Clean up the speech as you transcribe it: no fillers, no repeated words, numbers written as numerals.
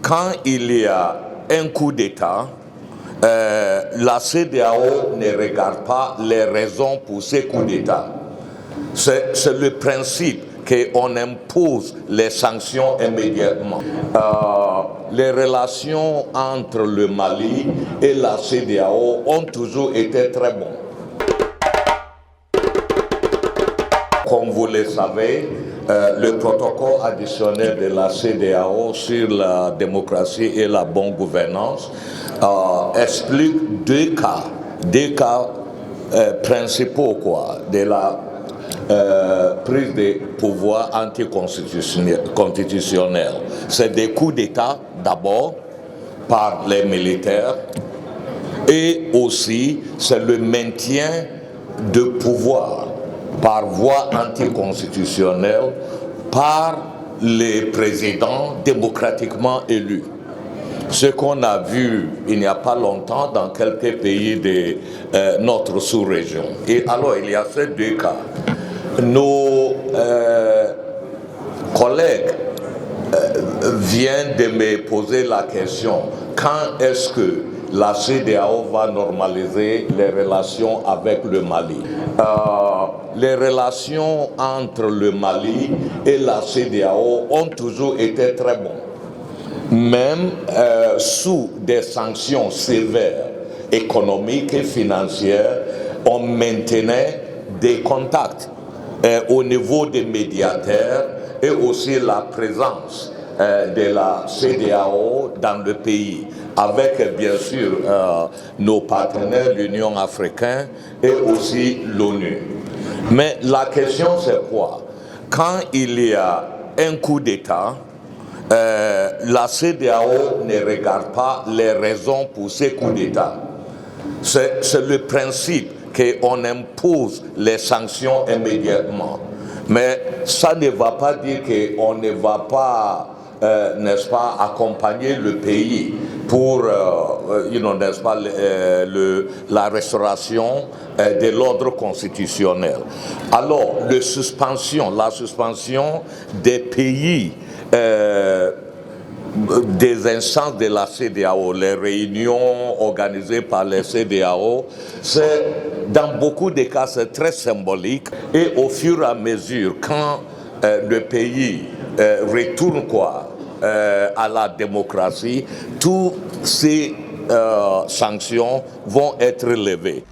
quand il y a un coup d'État, la CEDEAO ne regarde pas les raisons pour ces coups d'État. C'est le principe qu'on impose les sanctions immédiatement. Les relations entre le Mali et la CEDEAO ont toujours été très bonnes. Comme vous le savez, le protocole additionnel de la CEDEAO sur la démocratie et la bonne gouvernance explique deux cas principaux de la prise de pouvoir anticonstitutionnel. C'est des coups d'État d'abord par les militaires et aussi c'est le maintien de pouvoir par voie anticonstitutionnelle par les présidents démocratiquement élus. Ce qu'on a vu il n'y a pas longtemps dans quelques pays de notre sous-région. Et alors il y a ces deux cas. Nos collègues viennent de me poser la question, quand est-ce que la CEDEAO va normaliser les relations avec le Mali? Les relations entre le Mali et la CEDEAO ont toujours été très bonnes. Même sous des sanctions sévères, économiques et financières, on maintenait des contacts au niveau des médiateurs et aussi la présence de la CEDEAO dans le pays, avec bien sûr nos partenaires, l'Union africaine et aussi l'ONU. Mais la question c'est quoi? Quand il y a un coup d'État, la CEDEAO ne regarde pas les raisons pour ces coups d'État. C'est le principe qu'on impose les sanctions immédiatement. Mais ça ne va pas dire qu'on ne va pas, n'est-ce pas, accompagner le pays pour, n'est-ce pas, la restauration de l'ordre constitutionnel. Alors, la suspension des pays des instances de la CEDEAO, les réunions organisées par les CEDEAO, dans beaucoup de cas, c'est très symbolique. Et au fur et à mesure, quand le pays retourne à la démocratie, toutes ces sanctions vont être levées.